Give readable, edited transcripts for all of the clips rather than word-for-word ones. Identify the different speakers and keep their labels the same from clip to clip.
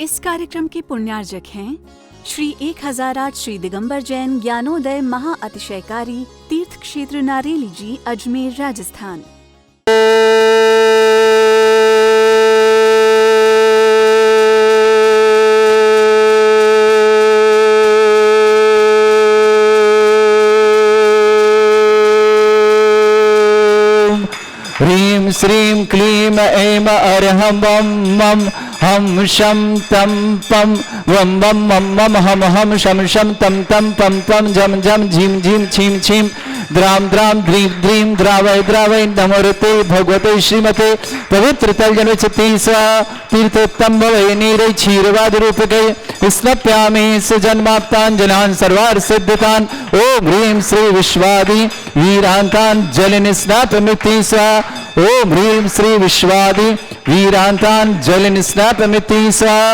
Speaker 1: इस कार्यक्रम के पुण्यार्जक हैं श्री 1008 श्री दिगंबर जैन ज्ञानोदय महा अतिशयकारी तीर्थ क्षेत्र नारेली जी, अजमेर, राजस्थान।
Speaker 2: ह्रीं श्रीं क्लीं ऐं अर्हं वं मं हम शं तं पं वं वं मं मं हम हम शं शं तं तं पं पं झं झं झीं झीं छीं छीं द्रां द्रां द्रीं द्रीं द्रावय द्रावय नमोते भगवते श्रीमते पवित्र तलजनचित्ती स्वाहा तीर्थोत्तम भवे नीरै क्षीरवाद रूपके स्नप्यामि सुजन्माप्ताञ्जलान् सर्वार्थ सिद्धितान् ओम ह्रीं श्री विश्वादि वीरान्तान् जलनिस्नापमिति स्वाहा ओम ह्रीं श्री विश्वादि वीरान्तान् जलनिस्नापमिति स्वाहा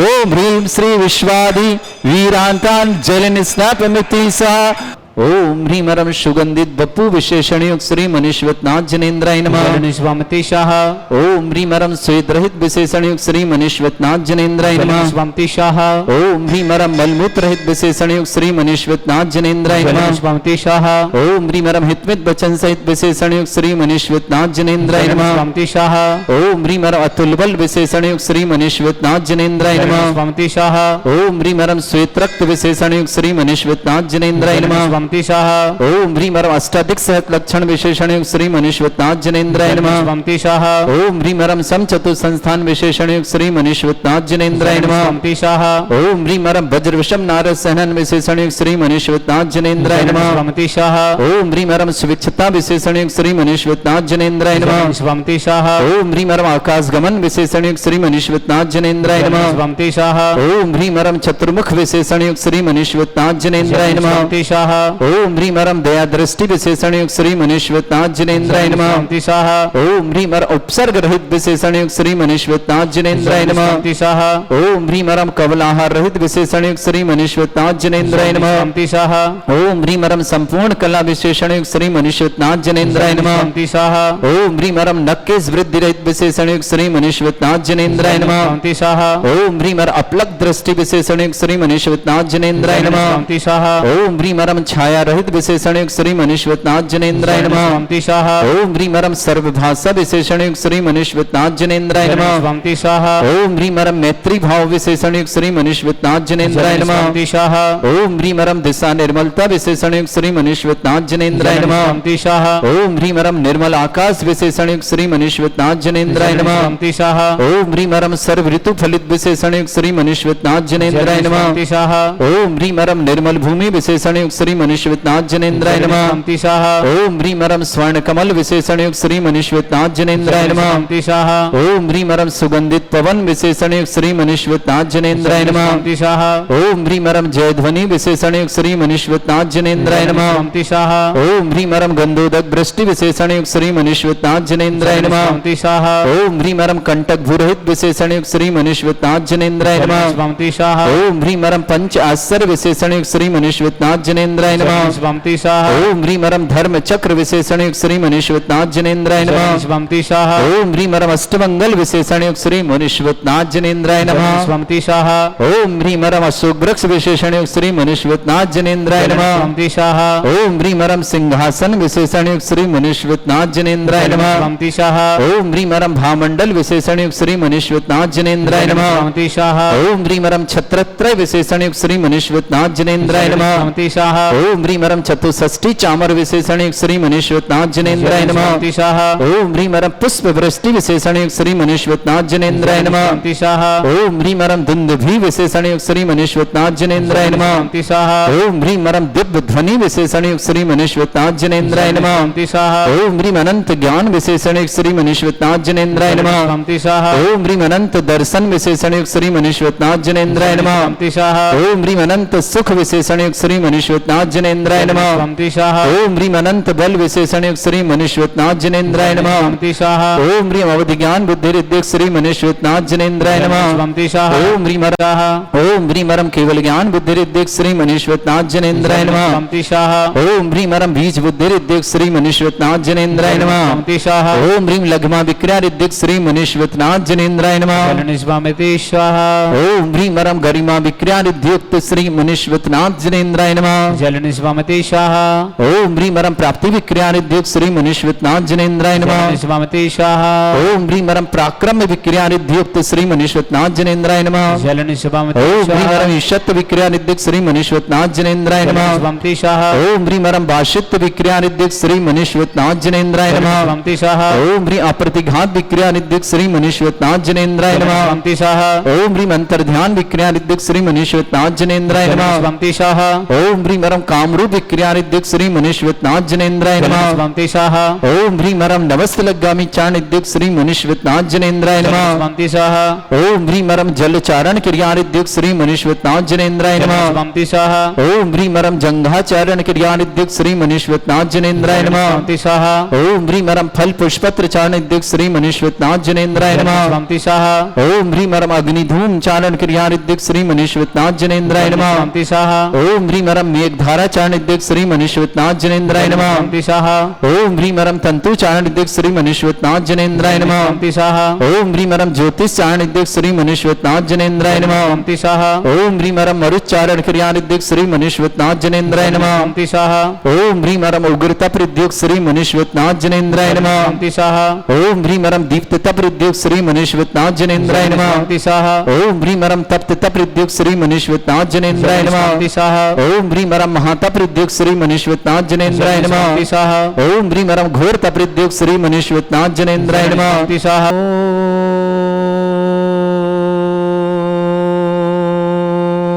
Speaker 2: ओम ह्रीं श्री विश्वादि वीरान्तान् जलनिस्नापमिति स्वाहा ओम ह्रीं रम सुगंधित बप्पू विशेषण युक्त श्री मनीश्वरनाथ जनेन्द्राय नमः।
Speaker 3: स्वामिति शाह।
Speaker 2: ओम ह्रीं रम श्वेत रहित विशेषण युक्त श्री मनीश्वरनाथ जनेन्द्राय नमः।
Speaker 3: स्वामिति शाह।
Speaker 2: ओम ह्रीं रम मलमूत्र रहित विशेषण युक्त श्री मनीश्वरनाथ जनेन्द्राय नमः।
Speaker 3: स्वामिति शाह।
Speaker 2: ओम ह्रीं रम हितमित वचन सहित विशेषण युक्त श्री मनीश्वरनाथ जनेन्द्राय नमः।
Speaker 3: स्वामिति शाह।
Speaker 2: ओम ह्रीं रम अतुल बल विशेषण युक्त श्री मनीश्वरनाथ जनेन्द्राय नमः।
Speaker 3: स्वामिति शाह।
Speaker 2: ओम ह्रीं रम श्वेत रक्त विशेषण युक्त श्री मनीश्वरनाथ जनेन्द्राय नमः।
Speaker 3: शाह।
Speaker 2: ओम ह्रीं रम अष्टाधिक सहत लक्षण विशेषण युक्त श्री मनीश्वरनाथ जनेन्द्राय नमः।
Speaker 3: स्वामिति शाह।
Speaker 2: ओम ह्रीं रम सम चतुर संस्थान विशेषण युक्त श्री मनीश्वरनाथ जनेन्द्राय नमः।
Speaker 3: स्वामिति शाह।
Speaker 2: ओम ह्रीं रम वज्र विषम नारद सहनन विशेषण युक्त श्री मनीश्वरनाथ जनेन्द्राय नमः।
Speaker 3: स्वामिति शाह।
Speaker 2: ओम ह्रीं रम सुविच्छता विशेषण युक्त श्री मनीश्वरनाथ जनेन्द्राय नमः।
Speaker 3: स्वामिति शाह।
Speaker 2: ओम ह्रीं रम आकाश गमन विशेषण युक्त श्री मनीश्वरनाथ जनेन्द्राय नमः।
Speaker 3: स्वामिति शाह।
Speaker 2: ओम ह्रीं रम चतुर्मुख विशेषण युक्त श्री मनीश्वरनाथ जनेन्द्राय नमः।
Speaker 3: स्वामिति शाह।
Speaker 2: ओम ह्रीं रम दया दृष्टि विशेषण युक्त श्री मनीश्वरनाथ जनेन्द्राय नमः।
Speaker 3: स्वामिति शाह।
Speaker 2: ओम ह्रीं रम उपसर्ग रहित विशेषण युक्त श्री मनीश्वरनाथ जनेन्द्राय नमः।
Speaker 3: स्वामिति शाह।
Speaker 2: ओम ह्रीं रम कवलाहार रहित विशेषण युक्त श्री मनीश्वरनाथ जनेन्द्राय नमः।
Speaker 3: स्वामिति शाह।
Speaker 2: ओम ह्रीं रम संपूर्ण कला विशेषण युक्त श्री मनीश्वरनाथ जनेन्द्राय नमः।
Speaker 3: स्वामिति शाह।
Speaker 2: ओम ह्रीं रम नक्केश वृद्धि रहित विशेषण युक्त श्री मनीश्वरनाथ जनेन्द्राय नमः।
Speaker 3: स्वामिति शाह।
Speaker 2: ओम ह्रीं रम अपलक दृष्टि विशेषण युक्त श्री मनीश्वरनाथ जनेन्द्राय नमः।
Speaker 3: स्वामिति शाह।
Speaker 2: ओम ह्रीं रम छाया रहित विशेषण युक्त श्री मनीश्वरनाथ जनेन्द्राय नमः।
Speaker 3: स्वामिति शाह।
Speaker 2: ओम ह्रीं रम सर्वभाषा विशेषण युक्त श्री मनीश्वरनाथ जनेन्द्राय नमः।
Speaker 3: स्वामिति शाह।
Speaker 2: ओम ह्रीं रम मैत्री भाव विशेषण युक्त श्री मनीश्वरनाथ जनेन्द्राय नमः।
Speaker 3: स्वामिति शाह।
Speaker 2: ओम ह्रीं रम दिशा निर्मलता विशेषण युक्त श्री मनीश्वरनाथ जनेन्द्राय नमः।
Speaker 3: स्वामिति शाह।
Speaker 2: ओम ह्रीं रम निर्मल आकाश विशेषण युक्त श्री मनीश्वरनाथ जनेन्द्राय नमः।
Speaker 3: स्वामिति शाह।
Speaker 2: ओम ह्रीं रम सर्व ऋतु फलित विशेषण युक्त श्री मनीश्वरनाथ जनेन्द्राय नमः।
Speaker 3: स्वामिति शाह।
Speaker 2: ओम ह्रीं रम निर्मल भूमि विशेषण युक्त श्री मनीश्वरनाथ जनेन्द्राय नमः।
Speaker 3: स्वामिति शाह।
Speaker 2: ओम ह्रीं रम स्वर्ण कमल विशेषण युक्त श्री मनीश्वरनाथ जनेन्द्राय नमः।
Speaker 3: स्वामिति शाह।
Speaker 2: ओम ह्रीं रम सुगंधित पवन विशेषण युक्त श्री मनीश्वरनाथ जनेन्द्राय नमः।
Speaker 3: स्वामिति शाह।
Speaker 2: ओम ह्रीं रम जयध्वनि विशेषण युक्त श्री मनीश्वरनाथ जनेन्द्राय नमः।
Speaker 3: स्वामिति शाह।
Speaker 2: ओम ह्रीं रम गंधोदक वृष्टि विशेषण युक्त श्री मनीश्वरनाथ जनेन्द्राय नमः।
Speaker 3: स्वामिति शाह।
Speaker 2: ओम ह्रीं रम कंटक भूरहित विशेषण युक्त श्री मनीश्वरनाथ जनेन्द्राय नमः।
Speaker 3: स्वामिति शाह।
Speaker 2: ओम ह्रीं रम पंच आश्चर्य विशेषण युक्त श्री मनीश्वरनाथ जनेन्द्राय नमः।
Speaker 3: स्वामिति शाह।
Speaker 2: ओम ह्रीं रम धर्म चक्र विशेषण युक्त श्री मनीश्वरनाथ जनेन्द्राय नमः।
Speaker 3: स्वामिति शाह।
Speaker 2: ओम ह्रीं रम अष्टमंगल विशेषण युक्त श्री मनीश्वरनाथ जनेन्द्राय नमः।
Speaker 3: स्वामिति शाह।
Speaker 2: ओम ह्रीं रम अशोक वृक्ष विशेषण युक्त श्री मनीश्वरनाथ जनेन्द्राय नमः।
Speaker 3: स्वामिति शाह।
Speaker 2: ओम ह्रीं रम सिंहासन विशेषण युक्त श्री मनीश्वरनाथ जनेन्द्राय नमः।
Speaker 3: स्वामिति शाह।
Speaker 2: ओम ह्रीं रम भामंडल विशेषण युक्त श्री मनीश्वरनाथ जनेन्द्राय नमः।
Speaker 3: स्वामिति शाह।
Speaker 2: ओम ह्रीं रम छत्रत्रय विशेषण युक्त श्री मनीश्वरनाथ जनेन्द्राय नमः।
Speaker 3: स्वामिति शाह।
Speaker 2: ओम ह्रीं रम चतुष्षष्ठी चामर विशेषण युक्त श्री मनीश्वरनाथ जनेन्द्राय नमः।
Speaker 3: स्वामिति शाह।
Speaker 2: ओम ह्रीं रम पुष्प वृष्टि विशेषण युक्त श्री मनीश्वरनाथ जनेन्द्राय नमः।
Speaker 3: स्वामिति शाह।
Speaker 2: ओम ह्रीं रम दुंदुभि विशेषण युक्त श्री मनीश्वरनाथ जनेन्द्राय नमः।
Speaker 3: स्वामिति शाह।
Speaker 2: ओम ह्रीं रम दिव्य ध्वनि विशेषण युक्त श्री मनीश्वरनाथ जनेन्द्राय नमः।
Speaker 3: स्वामिति शाह।
Speaker 2: ओम ह्रीं अनंत ज्ञान विशेषण युक्त श्री मनीश्वरनाथ जनेन्द्राय नमः।
Speaker 3: स्वामिति शाह।
Speaker 2: ओम ह्रीं अनंत दर्शन विशेषण युक्त श्री मनीश्वरनाथ जनेन्द्राय नमः।
Speaker 3: स्वामिति शाह।
Speaker 2: ओम ह्रीं अनंत सुख विशेषण युक्त श्री मनीश्वरनाथ जनेन्द्राय नमः।
Speaker 3: स्वमति स्वाहा
Speaker 2: ओम ह्रीम अनंत बल विशेषण युक्त श्री मनीश्वरनाथ जनेन्द्राय नमः।
Speaker 3: स्वमति स्वाहा
Speaker 2: ओम ह्रीम अवधि ज्ञान बुद्धि रिद्धि श्री मनीश्वरनाथ जनेन्द्राय नमः।
Speaker 3: स्वमति स्वाहा
Speaker 2: ओम ह्रीम ओम ह्रीम केवल ज्ञान बुद्धि रिद्धि श्री मनीश्वरनाथ जनेन्द्राय नमः।
Speaker 3: स्वमति स्वाहा
Speaker 2: ओम ह्रीम बीज बुद्धि रिद्धि श्री मनीश्वरनाथ जनेन्द्राय नमः।
Speaker 3: स्वमति स्वाहा
Speaker 2: ओम ह्रीम लघ्मा विक्रिया रिद्धि श्री मनीश्वरनाथ जनेन्द्राय नमः।
Speaker 3: स्वमति स्वाहा
Speaker 2: ओम ह्रीम गरिमा विक्रिया रिद्युक्त श्री मनीश्वरनाथ जनेन्द्राय नमः।
Speaker 3: जलन स्वमति स्वाहा
Speaker 2: ओम ह्रीम प्राप्ति विक्रिया रिद्युक्त श्री मनीश्वरनाथ जनेन्द्राय नमः।
Speaker 3: स्वमति स्वाहा
Speaker 2: ओम ह्रीम प्राक्रम विक्रिया रिद्युक्त श्री मनीश्वरनाथ जनेन्द्राय नमः।
Speaker 3: जलन स्वमति
Speaker 2: ओम
Speaker 3: स्वाहा
Speaker 2: ह्रीम ईशत विक्रिया रिद्युक्त श्री मनीश्वरनाथ जनेन्द्राय नमः।
Speaker 3: स्वमति स्वाहा
Speaker 2: ओम ह्रीम भाषित विक्रिया रिद्युक्त श्री मनीश्वरनाथ जनेन्द्राय नमः।
Speaker 3: स्वमति स्वाहा
Speaker 2: ओम ह्रीम अप्रतिघात विक्रिया रिद्युक्त श्री मनीश्वरनाथ जनेन्द्राय नमः।
Speaker 3: स्वमति स्वाहा
Speaker 2: ओम ह्रीम अंतर्ध्यान विक्रिया रिद्युक्त श्री मनीश्वरनाथ जनेन्द्राय नमः।
Speaker 3: स्वमति स्वाहा
Speaker 2: ओम ह्रीम कामरूप विक्रिया रिद्युक्त श्री मनीश्वरनाथ जनेन्द्राय नमः।
Speaker 3: स्वमति स्वाहा
Speaker 2: ओम ह्रीम नवस्तलगामी चारण रिद्युक्त श्री मनीश्वरनाथ जनेन्द्राय नमः।
Speaker 3: स्वमति स्वाहा
Speaker 2: ओम ह्रीम जलचारण क्रिया रिद्युक्त श्री मनीश्वरनाथ जनेन्द्राय नमः।
Speaker 3: स्वमति स्वाहा
Speaker 2: ओम ह्रीम जंघाचारण क्रिया रिद्युक्त श्री मनीश्वरनाथ जनेन्द्राय नमः।
Speaker 3: स्वमति स्वाहा
Speaker 2: ओम ह्रीम फल पुष्पत्र चारण रिद्युक्त श्री मनीश्वरनाथ जनेन्द्राय नमः।
Speaker 3: स्वमति स्वाहा
Speaker 2: ओम ह्रीम अग्निधूम चारण क्रिया रिद्युक्त श्री मनीश्वरनाथ जनेन्द्राय नमः।
Speaker 3: स्वमति स्वाहा
Speaker 2: ओम ह्रीम मेघधारा चारण रिद्युक्त श्री मनीश्वरनाथ जनेन्द्राय नमः।
Speaker 3: स्वमति स्वाहा
Speaker 2: ओम ह्रीम तंतु चारण रिद्युक्त श्री मनीश्वरनाथ जनेन्द्राय नमः।
Speaker 3: स्वमति स्वाहा
Speaker 2: ओम ह्रीम ज्योतिष चारण रिद्युक्त श्री मनीश्वरनाथ जनेन्द्राय नमः।
Speaker 3: स्वमति स्वाहा
Speaker 2: ओम ह्रीम मरुच्चारण क्रिया रिद्युक्त श्री मनीश्वरनाथ जनेन्द्राय नमः।
Speaker 3: स्वमति स्वाहा
Speaker 2: ओम ह्रीम उग्रतप रिद्युक्त श्री मनीश्वरनाथ जनेन्द्राय नमः।
Speaker 3: स्वमति स्वाहा
Speaker 2: ओम ह्रीम दीप्त तप रिद्युक्त श्री मनीश्वरनाथ जनेन्द्राय नमः।
Speaker 3: स्वमति स्वाहा
Speaker 2: ओम ह्रीम तप्त तप रिद्युक्त श्री मनीश्वरनाथ जनेन्द्राय नमः।
Speaker 3: स्वमति स्वाहा
Speaker 2: ओम ह्रीम महातप रिद्युक्त श्री मनीश्वरनाथ जनेन्द्राय नमः।
Speaker 3: स्वमति स्वाहा
Speaker 2: ओम ह्रीम घोर तप रिद्युक्त श्री मनीश्वरनाथ जनेन्द्राय नमः।
Speaker 3: स्वमति स्वाहा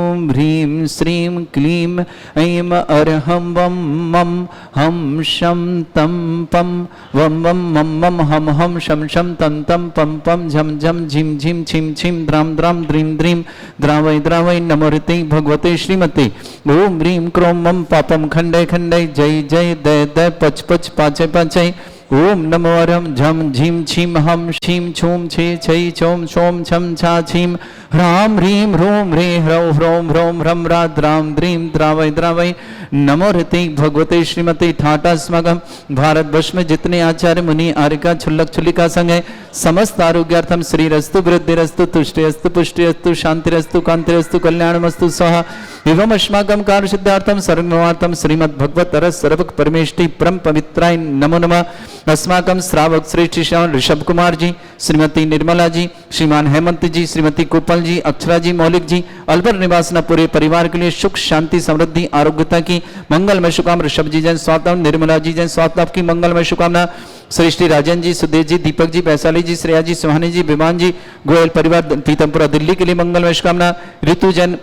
Speaker 2: ओम ह्रीम श्रीम क्लीम ऐम अरहं वम मम हम शम तम पम वम वम मम मम हम शम शम तम तम पम पम झम झम झिम झिम छिम छिम द्राम द्राम द्रीम द्रीम द्रावय द्रावय नमोरते भगवते श्रीमते। ओम ह्रीम क्रोम मम पापम खंडय खंडय जय जय दय दय पच पच पाचय पाचय। ओम नमो अरहं झम झीम छीम हम शीम छूम छे छई चोम शोम छम छा छीम ह्राम ह्रीम ह्रूम ह्रे ह्रौ ह्रौम ह्रौम ह्रम राद राम द्रीम द्रावय द्रावय नमो रते भगवते श्रीमते ठाटा स्मगम। भारतवर्ष में जितने आचार्य मुनि आर्यका छुल्लक छुल्लिका संघ है समस्त आरोग्यार्थम श्री रस्तु वृद्धि रस्तु तुष्टि अस्तु पुष्टि अस्तु शांति रस्तु कांति रस्तु कल्याणमस्तु स्वाहा। एवं अस्माकं कार्य सिद्धार्थम सर्वमार्थम श्रीमद् भगवत रस सर्वक परमेष्टि परम पवित्राय नमो नमः। अस्माकं श्रावक श्रेष्ठ श्रीमान ऋषभ कुमार जी, श्रीमती निर्मला जी, श्रीमान हेमंत जी, श्रीमती कोपल जी, अक्षरा जी, मौलिक जी, अलवर निवासना पूरे परिवार के लिए सुख शांति समृद्धि आरोग्यता की मंगलमय शुभकामना। ऋषभ जी जैन स्वास्थ्य, निर्मला जी जैन स्वास्थ्य की मंगलमय शुभकामना। श्रेष्ठी राजन जी, सुदेश जी, दीपक जी, वैशाली जी, श्रेया जी, सुहानी जी, विमान जी, गोयल परिवार पीतमपुरा दिल्ली के लिए मंगलमय शुभकामना। ऋतु जैन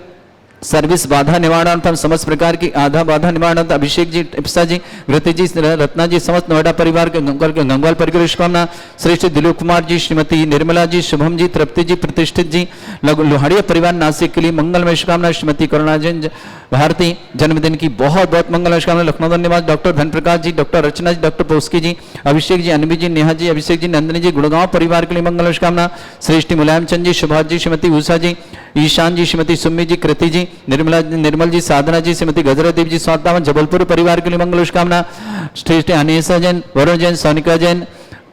Speaker 2: सर्विस बाधा निवारणार्थम समस्त प्रकार की आधा बाधा निवारणार्थ अभिषेक जी, टिप्सा जी, वृति जी, रत्ना जी, समस्त नोएडा परिवार के गंगवाल परिवार शुभकामना। श्रेष्ठ दिलीप कुमार जी, श्रीमती निर्मला जी, शुभम जी, तृप्ति जी, प्रतिष्ठित जी, लोहाड़िया परिवार नासिक के लिए मंगलमय शुभकामना। श्रीमती करुणा जैन भारती जन्मदिन की बहुत बहुत मंगलमय शुभकामना। लखनऊ धन्यवाद। डॉक्टर धनप्रकाश जी, डॉक्टर रचना जी, डॉक्टर पोस्की जी, अभिषेक जी, अनवी जी, नेहा जी, अभिषेक जी, नंदनी जी, गुड़गांव परिवार के लिए मंगलमय शुभकामना। श्रेष्ठी मुलायम चंद जी, सुभाष जी, श्रीमती उषा जी, ईशान जी, श्रीमती सुम्मी जी, कृति जी, निर्मल जी, साधना जी, श्रीमती गजरा देवी जी, स्वास्थ्य जबलपुर परिवार के लिए मंगल शुभकामना। श्रेष्ठ अनेसा जैन, वरुण जैन, सोनिका जैन,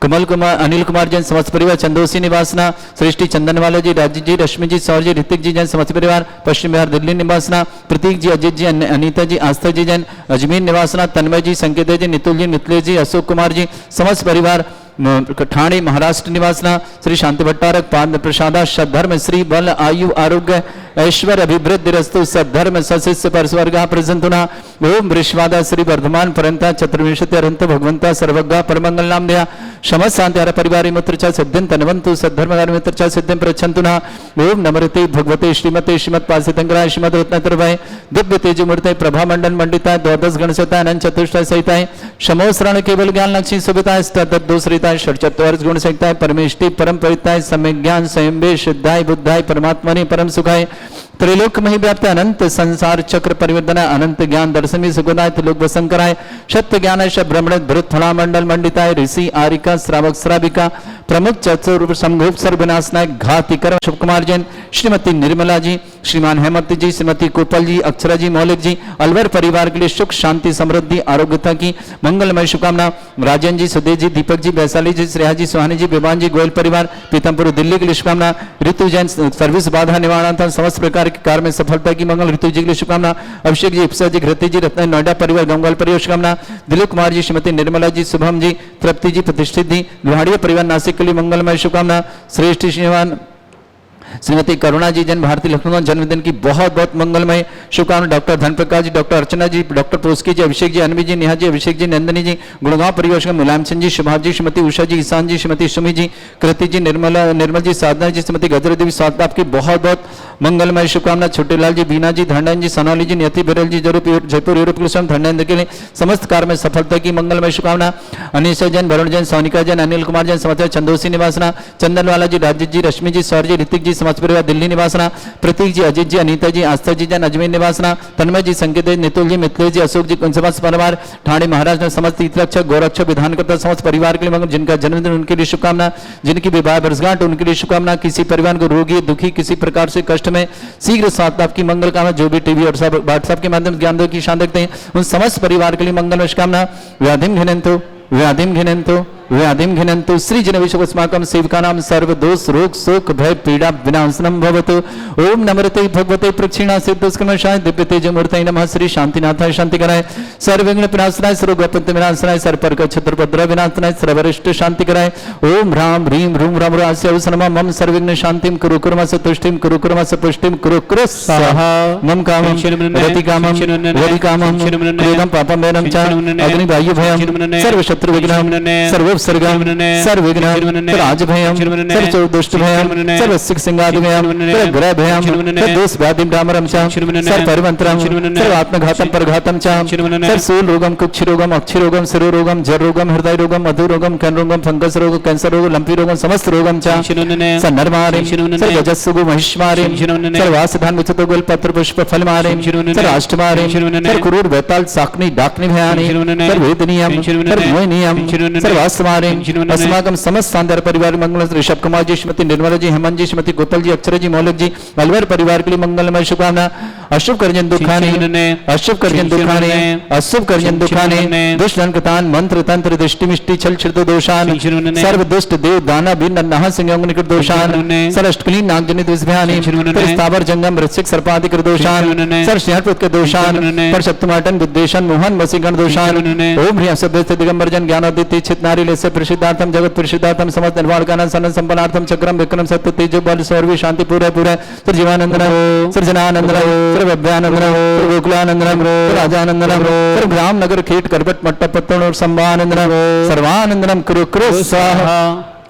Speaker 2: कमल कुमार, अनिल कुमार जैन, समस्त परिवार चंदोसी निवासना। श्रेष्ठी चंदनवाला जी, राजीव जी, रश्मि जी, सौर जी, ऋतिक जी जैन, समस्त परिवार पश्चिम बिहार दिल्ली निवासना। प्रतीक जी, अजित जी, अनीता जी, आस्था जी जैन, अजमेर निवासना। तन्मय जी, संकेत जी, नितुल जी, नितलेश जी, अशोक कुमार जी, समस्त परिवार ठाणे महाराष्ट्र निवासना। श्री शांति भट्टारक पाद प्रसादा सद्धर्म श्री बल आयु आरोग्य ऐश्वर्य अभिवृद्धि रस्तु सद्धर्म सशिष्य पर स्वर्ग प्रसंतुना। ओम वृषवादा श्री वर्धमान परंता चतुर्विंशति अरंत भगवंता सर्वज्ञ परमंगल नाम दया समस्त शांति हर परिवार मित्रचा सिद्धिं तनवंतु सद्धर्मगार मित्रचा सिद्धिं प्रच्छन्तुना। ओम नमरते भगवते श्रीमते श्रीमत् पासितंगराय श्रीमद रत्नत्रभय दिव्य तेज मूर्ते प्रभा मंडन मंडिताय द्वादश गणसताय अनंत चतुष्टय सहिताय समोसरण केवल ज्ञान लक्ष्मी सुविताय स्तत दोषरिताय षट्चत्वारिश गुण सहिताय परमेष्टि परम पवित्राय सम्यक ज्ञान संयमे शुद्धाय बुद्धाय परमात्मने परम सुखाय त्रिलोक मही व्याप्त अनंत संसार चक्र परिवर्तन अनंत ज्ञान दर्शन सुगुणाय त्रिलोक वसंकराय सत्य ज्ञान ब्रह्मण भृत फला मंडल मंडिताय ऋषि आरिका श्रावक श्राविका प्रमुख चतुर्व संभोग सर्वनाशनाय घातिकर शुभ कुमार जैन, श्रीमती निर्मला जी, श्रीमान हेमंत जी, श्रीमती कोपल जी, अक्षरा जी, मौलिक जी, अलवर परिवार के लिए सुख शांति समृद्धि आरोग्यता की मंगलमय शुभकामना। राजन जी, सुदेव जी, दीपक जी, वैशाली जी, श्रेया जी, सुहानी जी, विवान जी, गोयल परिवार पीतमपुर दिल्ली के लिए शुभकामना। ऋतु जैन सर्विस बाधा निवारण समस्त प्रकार के कार्य में सफलता की मंगल ऋतु जी के लिए शुभकामना। अभिषेक जी, इप्सा जी, घृति जी, रत्न नोएडा परिवार गंगवाल परिवार शुभकामना। दिलीप कुमार जी, श्रीमती निर्मला जी, शुभम जी, तृप्ति जी, प्रतिष्ठित जी, लोहाड़िया परिवार नासिक के लिए मंगलमय शुभकामना। श्रेष्ठ श्रीमान श्रीमती करुणा जी जन भारती लखनऊ जन्मदिन की बहुत बहुत मंगलमय शुभकामना। डॉक्टर धनप्रकाश जी, डॉक्टर अर्चना जी, डॉक्टर पोस्की जी, अभिषेक जी, अनवी जी, नेहा जी, अभिषेक जी, नंदनी जी, गुड़गांव परिवार का मुलायम सिंह जी, शुभाव जी, श्रीमती उषा जी, ईशान जी, श्रीमती सुमी जी, कृति जी, निर्मल जी, साधना जी, श्रीमती गजरा देवी स्वागत आपकी बहुत बहुत मंगलमय शुभकामना। छोटेलाल जी, बीना जी, धंडन जी, सोनाली जी, नियति बिरल जी, जयपुर यूरोप धर्मेंद्र के लिए समस्त कार्य में सफलता की मंगलमय शुभकामना। अनिशा जैन, वरुण जैन, सोनिका जैन, अनिल कुमार जैन, समाचार चंदोसी निवासना, चंदनवाला जी, राजीव जी, रश्मि जी, सौर जी, ऋतिक जी, समाज परिवार दिल्ली निवासना, प्रतीक जी, अजीत जी, अनीता जी, आस्था जी जैन अजमेर निवासना, तन्मय जी, संकेत जी, नितुल जी, मिथिलेश जी, अशोक जी, समस्त परिवार ठाणे महाराज समस्त तीर्थरक्षक गौरक्षक विधानकर्ता समस्त परिवार के लिए मंगल। जिनका जन्मदिन उनके लिए शुभकामना, जिनकी विवाह वर्षगांठ उनके लिए शुभकामना। किसी परिवार को रोगी दुखी किसी प्रकार से कष्ट में शीघ्र स्वास्थ्य आपकी मंगल कामना। जो भी टीवी और व्हाट्सएप के माध्यम से ज्ञान की शान रखते हैं उन समस्त परिवार के लिए मंगल शुभकामना। व्याधिम घिनंतु व्याधिम घिनंतु व्याधिम घिनंतु श्री जन विश्वस्माकं सेवकानां सर्व दोष रोग शोक भय पीड़ा विनाशनम भवतु। ओम नमृते भगवते प्रक्षिणा सिद्धस्कर्मशाय दिव्य तेजमूर्तये नमः। श्री शांतिनाथाय शांति कराय, सर्व विघ्न विनाशनाय, सर्व गपंत विनाशनाय, सर्वपर्क छत्रपद्र विनाशनाय, सर्वरिष्ट शांति कराय। ओम ह्रां ह्रीं ह्रूं ह्रां ह्रास्य नमः। मम सर्वविघ्न शांतिं कुरु कुर्मस तुष्टिं कुरु कुर्मस पुष्टिं कुरु कुरु स्वाहा। मम कामं रति कामं वदि कामं क्रोधं पापं वेदं च अग्नि वायु भयं सर्व शत्रु विघ्नं सर्व सर्गम सर्व विघ्न राज भयम सर्व दुष्ट भयम सर्व सिख सिंगादि भयम सर्व ग्रह भयम सर्व दोष व्याधि डामरम च सर्व परिवंतरम सर्व आत्मघातम परघातम च सर्व सूल रोगम कुक्ष रोगम अक्षि रोगम सिरो रोगम जर रोगम हृदय रोगम मधु रोगम कैन रोगम फंगस रोग कैंसर रोग लंपी रोगम समस्त रोगम च सर्व सर्व गजस्सुगु महिष्मारे सर्व वासधान विचतो गोल पत्र पुष्प फल मारे सर्व अष्टमारे सर्व क्रूर वेताल साकनी डाकनी भयानी सर्व वेदनीयम सर्व मोहनीयम सर्व अस्माकं समस्त शानदार परिवार मंगल। ऋषभ कुमार जी, श्रीमती निर्मला जी, हेमंत जी, श्रीमती गोपाल जी, अक्षरा जी, मौलिक जी, अलवर परिवार के लिए मंगलमय शुभकामना। अशुभ करजन दुखाने अशुभ करजन दुखाने अशुभ करजन दुखाने दुष्ट अंकतान मंत्र तंत्र दृष्टि मिष्टि छल छिद दोषान सर्व दुष्ट देव दाना बिन नहा सिंह निकट दोषान सर अष्टकली नाग जनित विस्भयानि स्थावर जंगम वृश्चिक सर्पादिक दोषान सर सिंहपुत के दोषान पर सप्तमाटन बुद्धेशन मोहन वसीगण दोषान। ओम ह्रीं सभ्य दिगंबर जन ज्ञानोदित चित नारी लेस्य प्रसिद्धार्थम जगत प्रसिद्धार्थम समस्त निर्वाण कानन सन संपन्नार्थम चक्रम विक्रम सत्य तेज बल सौरवी शांति पूरे पूरे सर जीवानंदन सर जनानंदन सर वैभ्यानंदन सर गोकुलानंदन सर राजानंदन सर ग्राम नगर खेट करबट मट्ट पत्तन और संभानंदन सर्वानंदनम कुरु कुरु स्वाहा।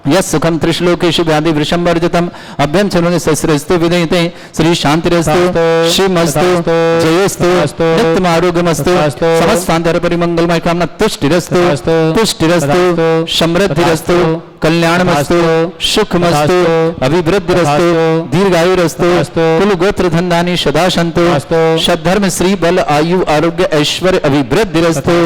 Speaker 2: यस सुखम त्रिश्लोकेशु व्याधि वृषंवर्जितम अभ्यम चलो सस्रस्तु विदयते श्री शांतिरस्तु शिवमस्तु जयस्तु नित्यम आरोग्यमस्तु समस्त शांति परिमंगलमय कामना तुष्टिरस्तु तुष्टिरस्तु समृद्धिरस्तु कल्याणमस्तु सुखमस्तु अभिवृद्धिरस्तु दीर्घायुरस्तु कुल गोत्र धनधानी सदा सन्तु सद्धर्म श्री बल आयु आरोग्य ऐश्वर्य अभिवृद्धिरस्तु।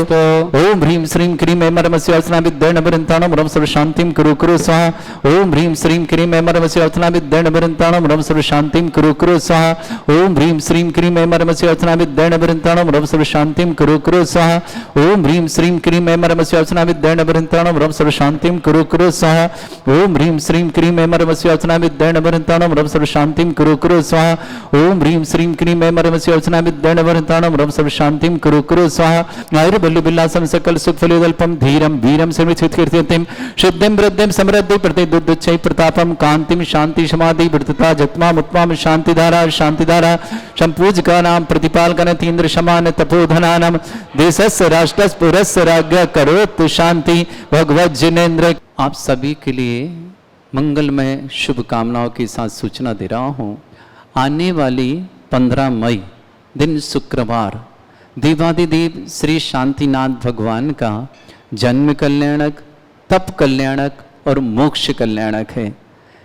Speaker 2: ओम ह्रीं श्रीं क्रीं ऐमरमस्य अर्चना विद्येन वृन्ताणं रम सर्व शांतिं कुरु कुरु स्वाहा। ओम ह्रीं श्रीं क्रीं ऐमरमस्य अर्चना विद्येन वृन्ताणं रम सर्व शांतिं कुरु कुरु स्वाहा। ओम ह्रीं श्रीं क्रीं ऐमरमस्य अर्चना विद्येन वृन्ताणं रम सर्व शांतिं कुरु कुरु स्वाहा। ओम ह्रीं श्रीं क्रीं ऐमरमस्य अर्चना विद्येन वृन्ताणं रम सर्व शांतिं कुरु कुरु स्वाहा। ओम ह्रीं श्रीं क्रीं ऐमरमस्य अर्चना विद्येन वृन्ताणं रम सर्व शांतिं कुरु कुरु स्वाहा। ओम ह्रीं श्रीं क्रीं ऐमरमस्य अर्चना विद्येन वृन्ताणं रम सर्व शांतिं कुरु कुरु स्वाहा। आयुर्बल्लु बिल्लासं सकल सुख फलोदल्पं धीरं वीरं सर्वचित्कीर्तिं सिद्धिं वृद्धिं समृद्धि प्रतिदुद्धच्चै प्रतापं कांतिं शांति समाधि वृद्धता जत्माम उत्माम शांतिधारा शांतिधारा संपूजकानां प्रतिपालकन तीन्द्र समान तपोधनानां देशस्य राष्ट्रस्य पुरस्य राज्ञ करोतु शांति भगवत जिनेन्द्र। आप सभी के लिए मंगलमय शुभकामनाओं के साथ सूचना दे रहा हूँ। आने वाली 15 मई दिन शुक्रवार देवादिदेव श्री शांतिनाथ भगवान का जन्म कल्याणक तप कल्याणक और मोक्ष कल्याणक है।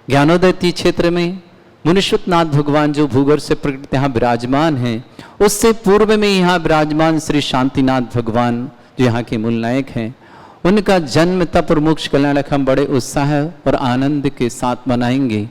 Speaker 2: ज्ञानोदय क्षेत्र में मुनिश्वतनाथ भगवान जो भूगर्भ से प्रकट यहाँ विराजमान हैं, उससे पूर्व में यहाँ विराजमान श्री शांतिनाथ भगवान जो यहाँ के मूल नायक हैं, उनका जन्म तप और मोक्ष कल्याणक हम बड़े उत्साह और आनंद के साथ मनाएंगे।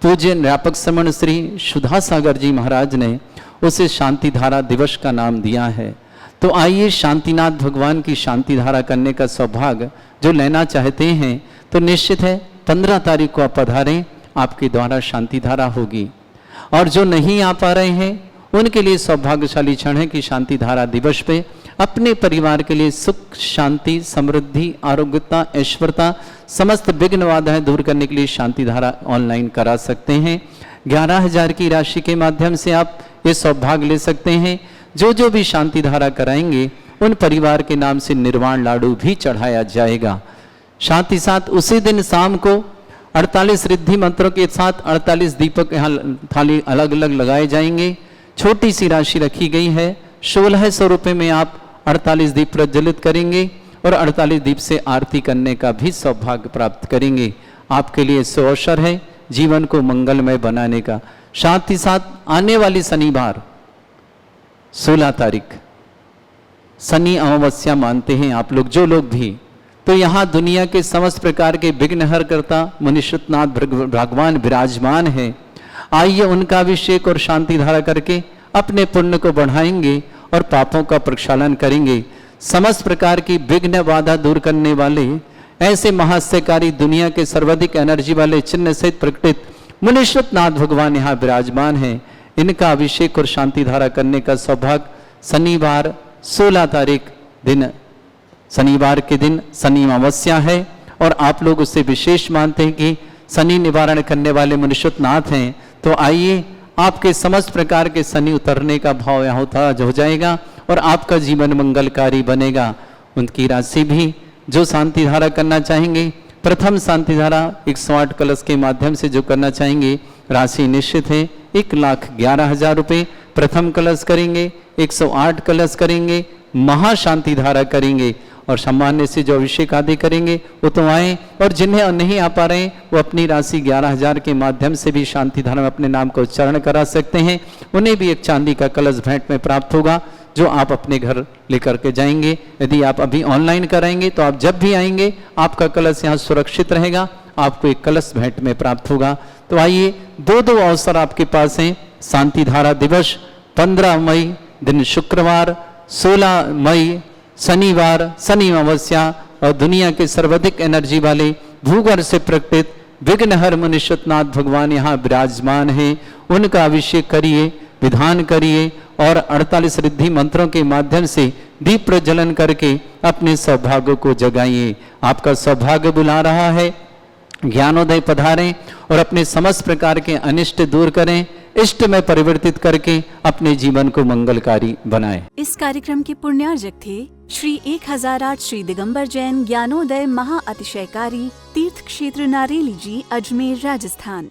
Speaker 2: पूज्य व्यापक श्रमण श्री सुधा सागर जी महाराज ने उसे शांति धारा दिवस का नाम दिया है। तो आइए शांतिनाथ भगवान की शांति धारा करने का सौभाग्य जो लेना चाहते हैं तो निश्चित है 15 तारीख को आप पधारें, आपके द्वारा शांति धारा होगी। और जो नहीं आ पा रहे हैं उनके लिए सौभाग्यशाली क्षण है कि शांति धारा दिवस पे अपने परिवार के लिए सुख, शांति, समृद्धि, आरोग्यता, ऐश्वर्यता, समस्त विघ्न बाधाएं दूर करने के लिए शांति धारा ऑनलाइन करा सकते हैं। 11,000 की राशि के माध्यम से आप ये सौभाग्य ले सकते हैं। जो भी शांति धारा कराएंगे उन परिवार के नाम से निर्वाण लाडू भी चढ़ाया जाएगा। साथ ही साथ उसी दिन शाम को 48 रिद्धि मंत्रों के साथ 48 दीपक यहाँ थाली अलग अलग लगाए जाएंगे। छोटी सी राशि रखी गई है, 1600 रुपये में आप 48 दीप प्रज्वलित करेंगे और 48 दीप से आरती करने का भी सौभाग्य प्राप्त करेंगे। आपके लिए सो अवसर है जीवन को मंगलमय बनाने का। साथ ही साथ आने वाली शनिवार 16 तारीख शनि अमावस्या मानते हैं आप लोग, जो लोग भी, तो यहाँ दुनिया के समस्त प्रकार के विघ्नहर करता मुनिश्वतनाथ भगवान विराजमान है। आइए उनका अभिषेक और शांति धारा करके अपने पुण्य को बढ़ाएंगे और पापों का प्रक्षालन करेंगे। समस्त प्रकार की विघ्न बाधा दूर करने वाले ऐसे महाश्चर्यकारी दुनिया के सर्वाधिक एनर्जी वाले चिन्ह सहित प्रकटित मुनिश्वतनाथ भगवान यहाँ विराजमान हैं। इनका अभिषेक और शांति धारा करने का सौभाग्य शनिवार 16 तारीख दिन, शनिवार के दिन शनि अमावस्या है और आप लोग उससे विशेष मानते हैं कि शनि निवारण करने वाले मुनिश्वतनाथ हैं। तो आइए आपके समस्त प्रकार के शनि उतरने का भाव यहाँ होता हो जाएगा और आपका जीवन मंगलकारी बनेगा। उनकी राशि भी जो शांति धारा करना चाहेंगे, प्रथम शांति धारा 108 कलश के माध्यम से जो करना चाहेंगे, राशि निश्चित है 1,11,000 रुपये प्रथम कलश करेंगे, 108 कलश करेंगे, महाशांति धारा करेंगे और सामान्य से जो अभिषेक आदि करेंगे वो तो आए, और जिन्हें नहीं आ पा रहे हैं वो अपनी राशि 11,000 के माध्यम से भी शांति धारा में अपने नाम का उच्चारण करा सकते हैं। उन्हें भी एक चांदी का कलश भेंट में प्राप्त होगा जो आप अपने घर लेकर के जाएंगे। यदि आप अभी ऑनलाइन कराएंगे तो आप जब भी आएंगे आपका कलश यहाँ सुरक्षित रहेगा, आपको एक कलश भेंट में प्राप्त होगा। तो आइए दो अवसर आपके पास हैं। शांति धारा दिवस 15 मई दिन शुक्रवार, 16 मई शनिवार शनि अमावस्या, और दुनिया के सर्वाधिक एनर्जी वाले भूगर्भ से प्रकटित विघ्नहर मुनिश्वतनाथ भगवान यहाँ विराजमान हैं। उनका अभिषेक करिए, विधान करिए और 48 रिद्धि मंत्रों के माध्यम से दीप प्रज्वलन करके अपने सौभाग्य को जगाइए। आपका सौभाग्य बुला रहा है। ज्ञानोदय पधारें और अपने समस्त प्रकार के अनिष्ट दूर करें, इष्ट में परिवर्तित करके अपने जीवन को मंगलकारी बनाएं।
Speaker 1: इस कार्यक्रम के पुण्यार्जक थे श्री 1008 श्री दिगंबर जैन ज्ञानोदय महा अतिशयकारी तीर्थ क्षेत्र नारेली जी, अजमेर, राजस्थान।